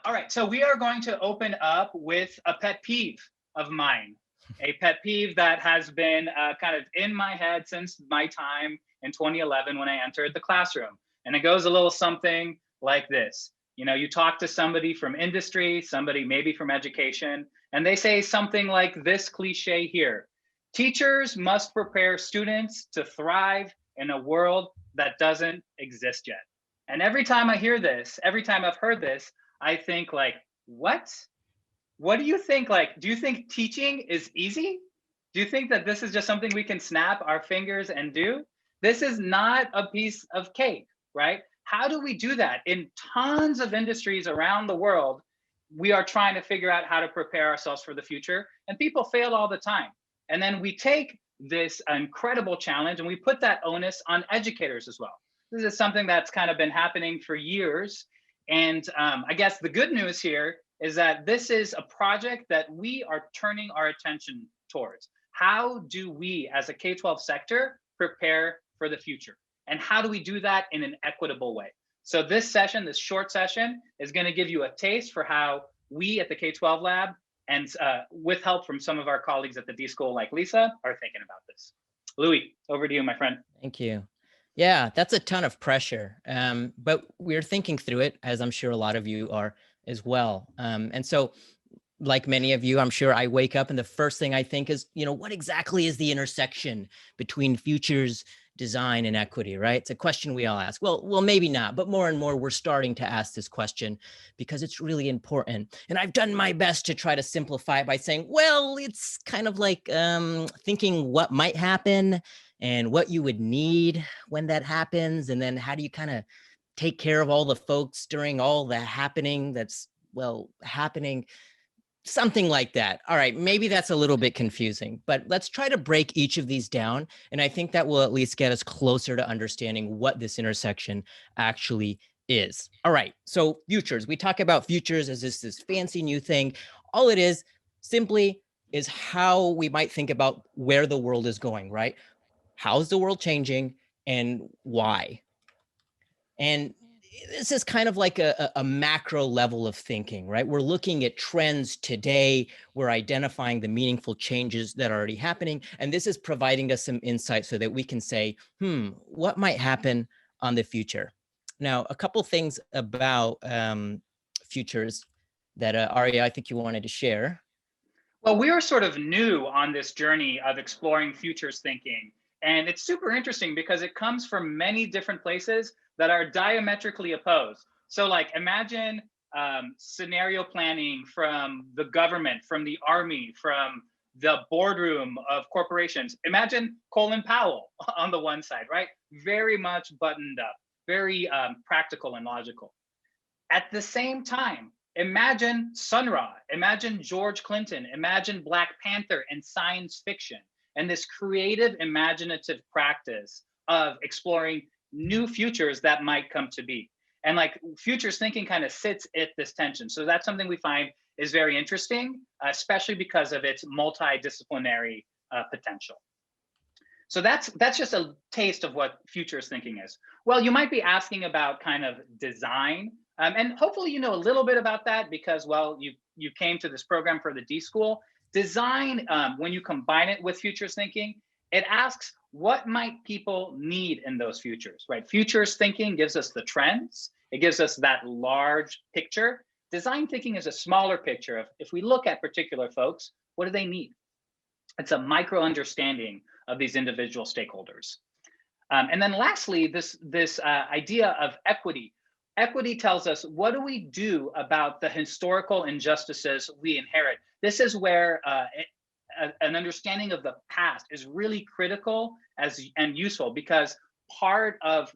All right, so we are going to open up with a pet peeve of mine, a pet peeve that has been kind of in my head since my time in 2011 when I entered the classroom. And it goes a little something like this. You know, you talk to somebody from industry, somebody maybe from education, and they say something like this cliche here: teachers must prepare students to thrive in a world that doesn't exist yet. And every time I hear this, every time I've heard this, I think like, what? What do you think? Like, do you think teaching is easy? Do you think that this is just something we can snap our fingers and do? This is not a piece of cake, right? How do we do that? In tons of industries around the world, we are trying to figure out how to prepare ourselves for the future, and people fail all the time. And then we take this incredible challenge and we put that onus on educators as well. This is something that's kind of been happening for years. And I guess the good news here is that this is a project that we are turning our attention towards. How do we, as a K-12 sector, prepare for the future? And how do we do that in an equitable way? So this session, this short session, is going to give you a taste for how we at the K-12 Lab, and with help from some of our colleagues at the D.school like Lisa, are thinking about this. Louie, over to you, my friend. Thank you. Yeah, that's a ton of pressure, but we're thinking through it, as I'm sure a lot of you are as well. And so, like many of you, I'm sure I wake up and the first thing I think is, you know, what exactly is the intersection between futures, design, and equity, right? It's a question we all ask. Well, maybe not, but more and more we're starting to ask this question because it's really important. And I've done my best to try to simplify it by saying, well, it's kind of like thinking what might happen and what you would need when that happens. And then how do you kind of take care of all the folks during all the happening that's, well, happening, something like that. All right, maybe that's a little bit confusing, but let's try to break each of these down. And I think that will at least get us closer to understanding what this intersection actually is. All right, so futures. We talk about futures as this fancy new thing. All it is simply is how we might think about where the world is going, right? How's the world changing and why? And this is kind of like a macro level of thinking, right? We're looking at trends today. We're identifying the meaningful changes that are already happening. And this is providing us some insight so that we can say, what might happen on the future? Now, a couple things about futures that Ariel, I think you wanted to share. Well, we are sort of new on this journey of exploring futures thinking. And it's super interesting because it comes from many different places that are diametrically opposed. So like imagine scenario planning from the government, from the army, from the boardroom of corporations. Imagine Colin Powell on the one side, right? Very much buttoned up, very practical and logical. At the same time, imagine Sun Ra, imagine George Clinton, imagine Black Panther and science fiction, and this creative, imaginative practice of exploring new futures that might come to be. And like futures thinking kind of sits at this tension. So that's something we find is very interesting, especially because of its multidisciplinary potential. So that's just a taste of what futures thinking is. Well, you might be asking about kind of design. And hopefully you know a little bit about that because, well, you came to this program for the D-school. Design, when you combine it with futures thinking, it asks what might people need in those futures, right? Futures thinking gives us the trends. It gives us that large picture. Design thinking is a smaller picture of, if we look at particular folks, what do they need? It's a micro understanding of these individual stakeholders. And then lastly, this idea of equity. Equity tells us, what do we do about the historical injustices we inherit? This is where an understanding of the past is really critical and useful, because part of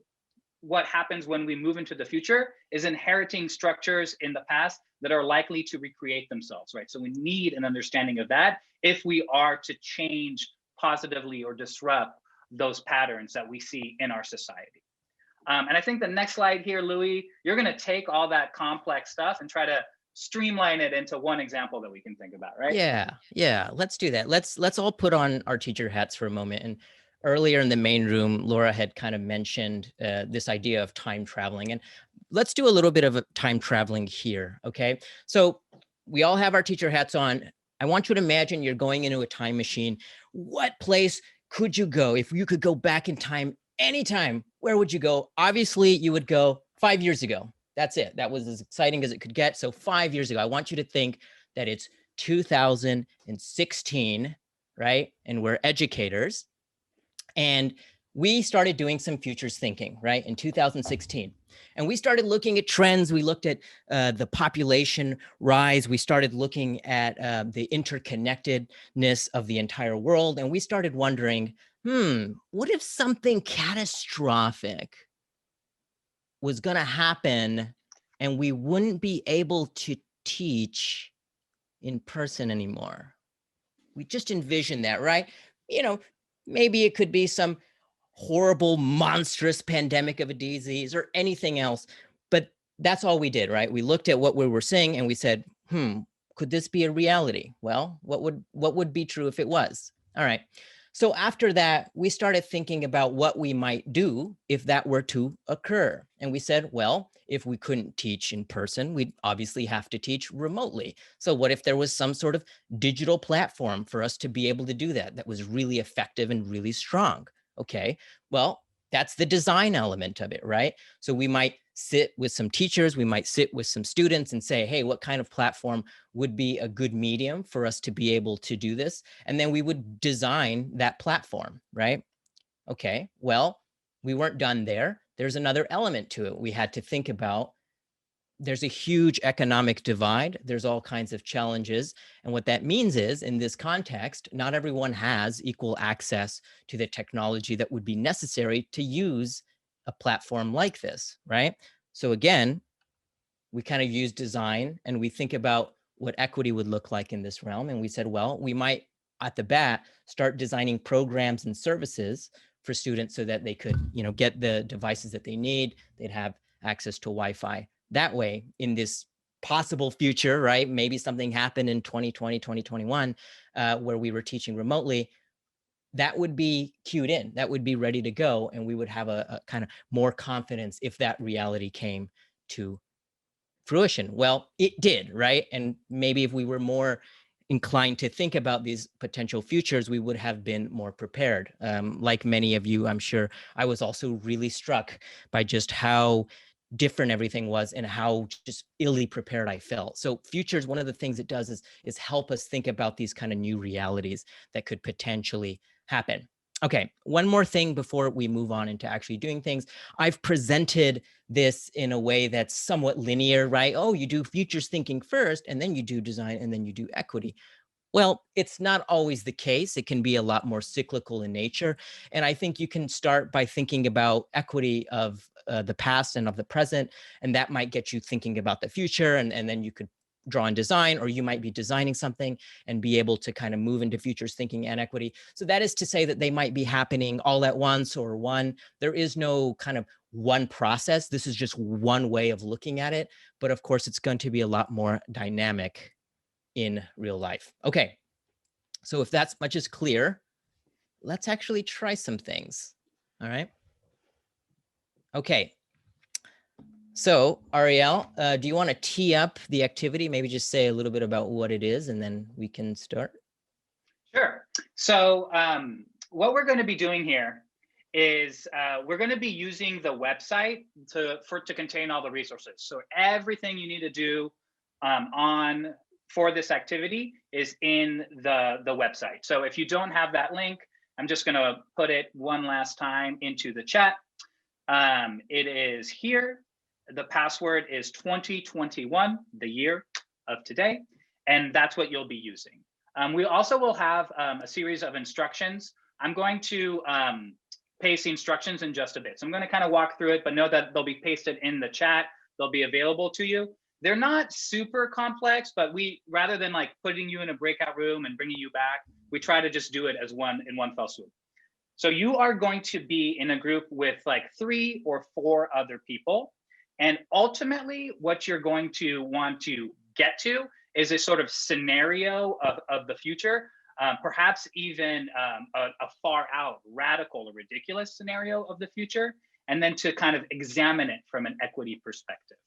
what happens when we move into the future is inheriting structures in the past that are likely to recreate themselves, right? So we need an understanding of that if we are to change positively or disrupt those patterns that we see in our society. And I think the next slide here, Louie, you're going to take all that complex stuff and try to streamline it into one example that we can think about, right? Yeah, let's do that. Let's all put on our teacher hats for a moment. And earlier in the main room, Laura had kind of mentioned this idea of time traveling. And let's do a little bit of time traveling here, okay? So we all have our teacher hats on. I want you to imagine you're going into a time machine. What place could you go? If you could go back in time anytime, where would you go? Obviously, you would go 5 years ago. That's it. That was as exciting as it could get. So 5 years ago, I want you to think that it's 2016, right? And we're educators. And we started doing some futures thinking, right, in 2016. And we started looking at trends. We looked at the population rise. We started looking at the interconnectedness of the entire world. And we started wondering, what if something catastrophic was going to happen and we wouldn't be able to teach in person anymore? We just envisioned that, right? You know, maybe it could be some horrible, monstrous pandemic of a disease or anything else. But that's all we did, right? We looked at what we were seeing and we said, could this be a reality? Well, what would be true if it was? All right. So after that, we started thinking about what we might do if that were to occur. And we said, well, if we couldn't teach in person, we'd obviously have to teach remotely. So what if there was some sort of digital platform for us to be able to do that that was really effective and really strong? Okay, well, that's the design element of it, right? So we might sit with some teachers, we might sit with some students and say, hey, what kind of platform would be a good medium for us to be able to do this? And then we would design that platform, right? Okay, well, we weren't done there. There's another element to it. We had to think about, there's a huge economic divide. There's all kinds of challenges. And what that means is, in this context, not everyone has equal access to the technology that would be necessary to use a platform like this, right? So again, we kind of use design and we think about what equity would look like in this realm. And we said, well, we might at the bat start designing programs and services for students so that they could, get the devices that they need. They'd have access to Wi-Fi. That way, in this possible future, right? Maybe something happened in 2020, 2021, where we were teaching remotely. That would be queued in. That would be ready to go. And we would have a kind of more confidence if that reality came to fruition. Well, it did, right? And maybe if we were more inclined to think about these potential futures, we would have been more prepared. Like many of you, I'm sure I was also really struck by just how different everything was and how just illy prepared I felt. So futures, one of the things it does is help us think about these kind of new realities that could potentially happen. Okay, one more thing before we move on into actually doing things. I've presented this in a way that's somewhat linear, right? Oh, you do futures thinking first, and then you do design, and then you do equity. Well, it's not always the case. It can be a lot more cyclical in nature. And I think you can start by thinking about equity of the past and of the present, and that might get you thinking about the future, and then you could draw and design, or you might be designing something and be able to kind of move into futures thinking and equity. So that is to say that they might be happening all at once or one. There is no kind of one process. This is just one way of looking at it. But of course, it's going to be a lot more dynamic in real life. Okay, so if that much is clear, let's actually try some things. All right. Okay. So Ariel, do you want to tee up the activity? Maybe just say a little bit about what it is, and then we can start. Sure. So what we're going to be doing here is we're going to be using the website to contain all the resources. So everything you need to do for this activity is in the website. So if you don't have that link, I'm just going to put it one last time into the chat. It is here. The password is 2021, the year of today, and that's what you'll be using. We also will have a series of instructions. I'm going to paste the instructions in just a bit. So I'm going to kind of walk through it, but know that they'll be pasted in the chat. They'll be available to you. They're not super complex, but rather than like putting you in a breakout room and bringing you back, we try to just do it as one fell swoop. So you are going to be in a group with like 3 or 4 other people. And ultimately, what you're going to want to get to is a sort of scenario of the future, perhaps even a far out, radical, or ridiculous scenario of the future. and then to kind of examine it from an equity perspective.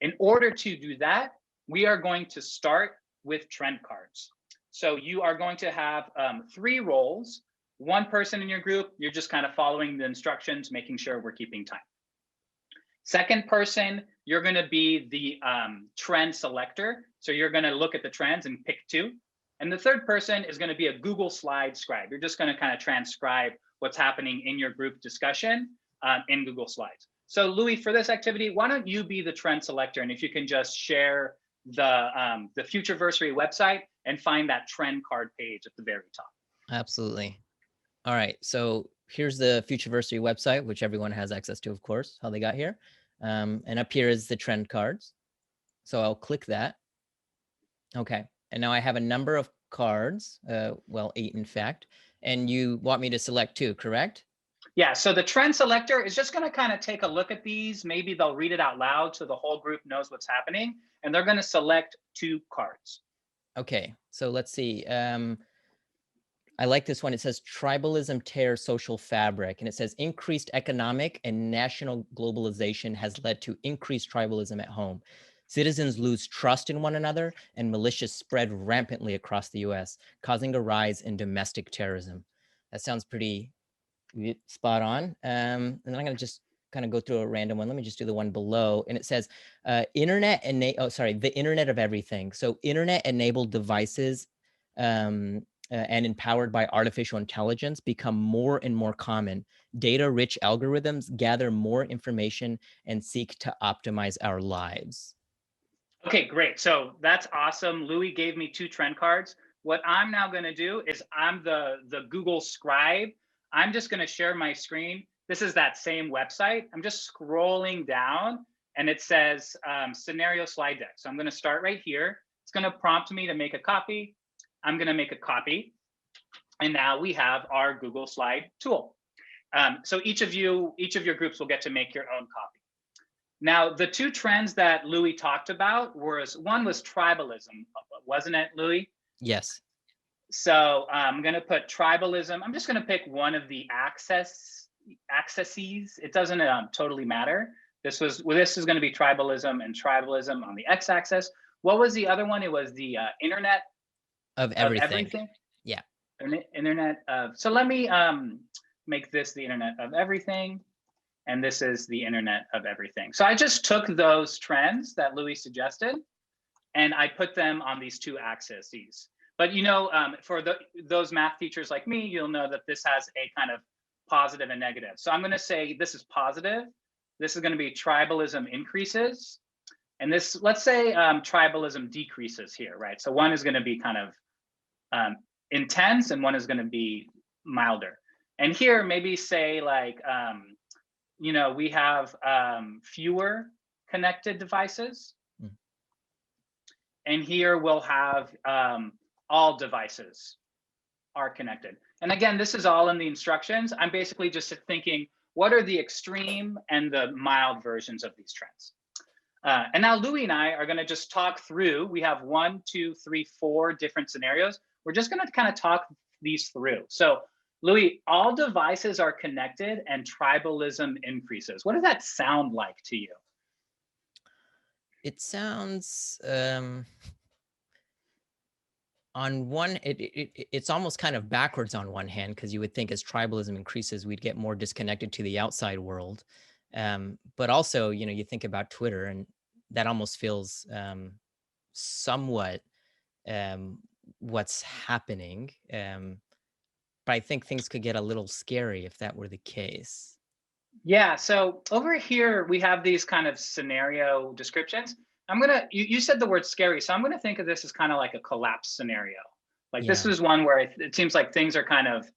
In order to do that, we are going to start with trend cards. So you are going to have 3 roles. One person in your group, you're just kind of following the instructions, making sure we're keeping time. Second person, you're going to be the trend selector. So you're going to look at the trends and pick 2. And the third person is going to be a Google Slide scribe. You're just going to kind of transcribe what's happening in your group discussion in Google Slides. So Louie, for this activity, why don't you be the trend selector? And if you can just share the Futureversary website and find that trend card page at the very top. Absolutely. All right. So here's the Futureversary website, which everyone has access to, of course, how they got here. And up here is the trend cards. So I'll click that. Okay. And now I have a number of cards, well, 8 in fact, and you want me to select 2, correct? Yeah, so the trend selector is just going to kind of take a look at these. Maybe they'll read it out loud so the whole group knows what's happening, and they're going to select 2 cards. Okay, so let's see. I like this one. It says tribalism tears social fabric, and it says increased economic and national globalization has led to increased tribalism at home. Citizens lose trust in one another, and militias spread rampantly across the US, causing a rise in domestic terrorism. That sounds pretty spot on. And then I'm going to just kind of go through a random one. Let me just do the one below. And it says the Internet of Everything. So internet enabled devices and empowered by artificial intelligence become more and more common. Data-rich algorithms gather more information and seek to optimize our lives. Okay, great. So that's awesome. Louie gave me 2 trend cards. What I'm now going to do is I'm the Google Scribe. I'm just going to share my screen. This is that same website. I'm just scrolling down and it says scenario slide deck. So I'm going to start right here. It's going to prompt me to make a copy. I'm going to make a copy. And now we have our Google Slide tool. So each of your groups will get to make your own copy. Now, the 2 trends that Louie talked about one was tribalism, wasn't it, Louie? Yes. So I'm going to put tribalism. I'm just going to pick one of the axes. It doesn't totally matter. This is going to be tribalism and tribalism on the x-axis. What was the other one? It was the internet of everything. Yeah. Internet of. So let me make this the internet of everything. And this is the internet of everything. So I just took those trends that Louie suggested, and I put them on these 2 axes. But for those math teachers like me, you'll know that this has a kind of positive and negative. So I'm going to say this is positive. This is going to be tribalism increases. And this, let's say tribalism decreases here, right? So one is going to be kind of intense and one is going to be milder. And here, maybe say like, we have fewer connected devices. And here we'll have all devices are connected. And again, this is all in the instructions. I'm basically just thinking, what are the extreme and the mild versions of these trends? And now Louie and I are going to just talk through. We have 1, 2, 3, 4 different scenarios. We're just going to kind of talk these through. So Louie, all devices are connected and tribalism increases. What does that sound like to you? It sounds on one, it's almost kind of backwards on one hand, because you would think as tribalism increases, we'd get more disconnected to the outside world. But also, you think about Twitter, and that almost feels somewhat what's happening. But I think things could get a little scary if that were the case. Yeah, so over here, we have these kind of scenario descriptions. You said the word scary, so I'm gonna think of this as kind of like a collapse scenario. Like this is one where it seems like things are kind of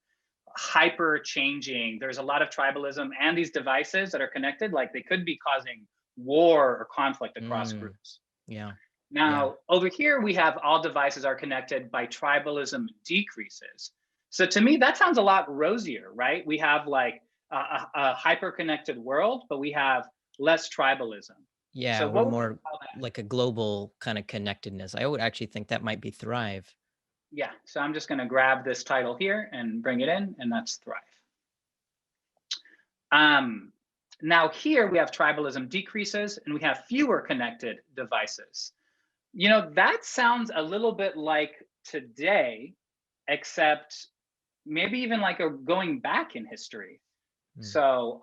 hyper changing. There's a lot of tribalism and these devices that are connected, like they could be causing war or conflict across groups. Yeah. Now, over here, we have all devices are connected by tribalism decreases. So to me, that sounds a lot rosier, right? We have like a hyper-connected world, but we have less tribalism. Yeah, so we're more like a global kind of connectedness. I would actually think that might be Thrive. Yeah, so I'm just going to grab this title here and bring it in, and that's Thrive. Now here we have tribalism decreases and we have fewer connected devices. You know, that sounds a little bit like today, except maybe even like a going back in history. So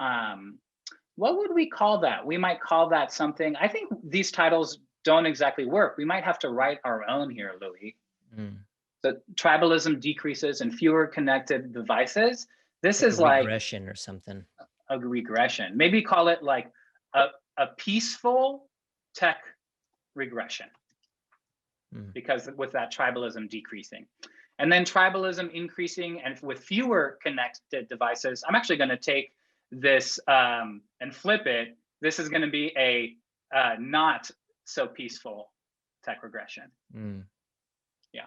what would we call that? We might call that something. I think these titles don't exactly work. We might have to write our own here, Louie. So tribalism decreases and fewer connected devices. This is like regression or something. A regression. Maybe call it like a peaceful tech regression, because with that tribalism decreasing. And then tribalism increasing and with fewer connected devices. I'm actually going to take this and flip it. This is going to be a not so peaceful tech regression. Yeah.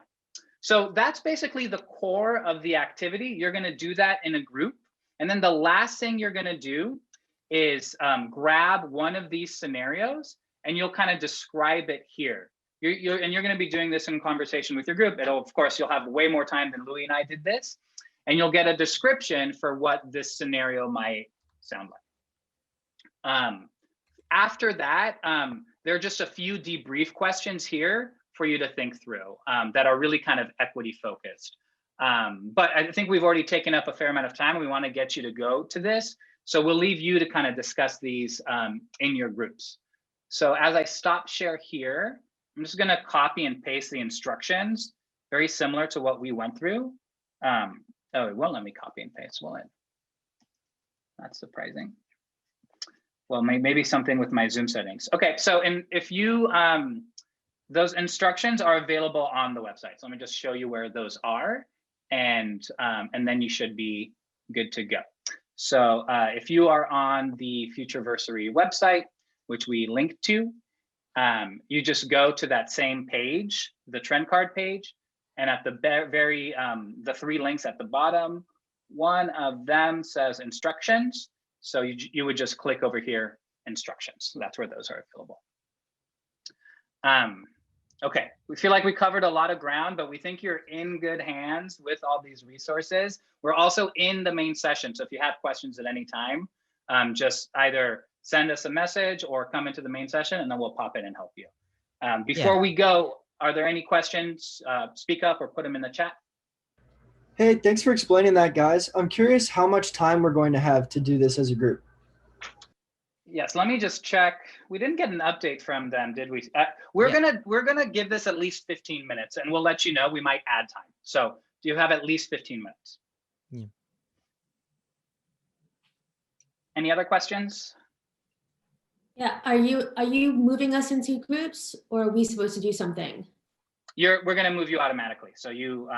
So that's basically the core of the activity. You're going to do that in a group. And then the last thing you're going to do is grab one of these scenarios and you'll kind of describe it here. You're going to be doing this in conversation with your group. Of course, you'll have way more time than Louie and I did this. And you'll get a description for what this scenario might sound like. After that, there are just a few debrief questions here for you to think through that are really kind of equity focused. But I think we've already taken up a fair amount of time. We want to get you to go to this. So we'll leave you to kind of discuss these in your groups. So as I stop share here, I'm just going to copy and paste the instructions, very similar to what we went through. Oh, it won't let me copy and paste, will it? That's surprising. Well, maybe something with my Zoom settings. Okay, so if you, those instructions are available on the website. So let me just show you where those are, and then you should be good to go. So if you are on the Futureversary website, which we linked to, you just go to that same page, the trend card page, and at the the 3 links at the bottom, one of them says instructions. So you would just click over here, instructions. So that's where those are available. Okay, we feel like we covered a lot of ground, but we think you're in good hands with all these resources. We're also in the main session. So if you have questions at any time, just either send us a message or come into the main session and then we'll pop in and help you. Before we go, are there any questions? Speak up or put them in the chat. Hey, thanks for explaining that, guys. I'm curious how much time we're going to have to do this as a group. Yes, let me just check. We didn't get an update from them, did we? We're gonna give this at least 15 minutes, and we'll let you know. We might add time. So do you have at least 15 minutes? Yeah. Any other questions? Yeah, are you moving us into groups, or are we supposed to do something? We're gonna move you automatically, so you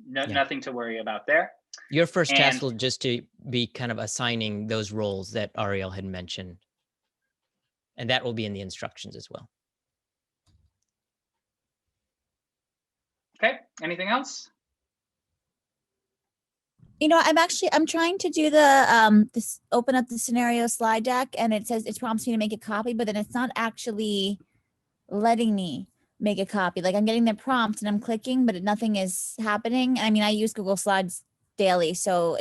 nothing to worry about there. Your first task will just to be kind of assigning those roles that Ariel had mentioned. And that will be in the instructions as well. Okay, anything else? You know, I'm trying to do the open up the scenario slide deck, and it prompts me to make a copy, but then it's not actually letting me make a copy. Like I'm getting the prompt and I'm clicking, but nothing is happening. I mean, I use Google Slides daily, so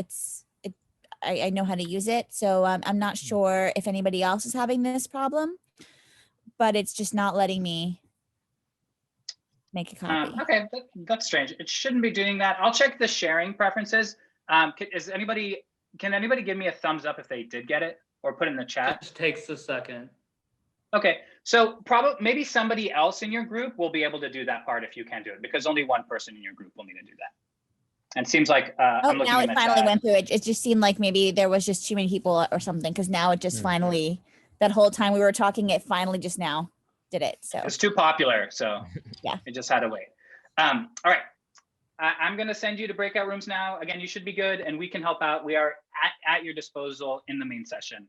I know how to use it. So I'm not sure if anybody else is having this problem, but it's just not letting me make a copy. Okay, that's strange. It shouldn't be doing that. I'll check the sharing preferences. Can anybody give me a thumbs up if they did get it, or put in the chat? It just takes a second. Okay, so probably maybe somebody else in your group will be able to do that part if you can't do it, because only one person in your group will need to do that. And it seems like I'm looking now in it the finally chat. went through. It just seemed like maybe there was just too many people or something, because now it just finally, that whole time we were talking, it finally just now did it. So it's too popular, so yeah, it just had to wait. All right, I'm going to send you to breakout rooms now. Again, you should be good, and we can help out. We are at your disposal in the main session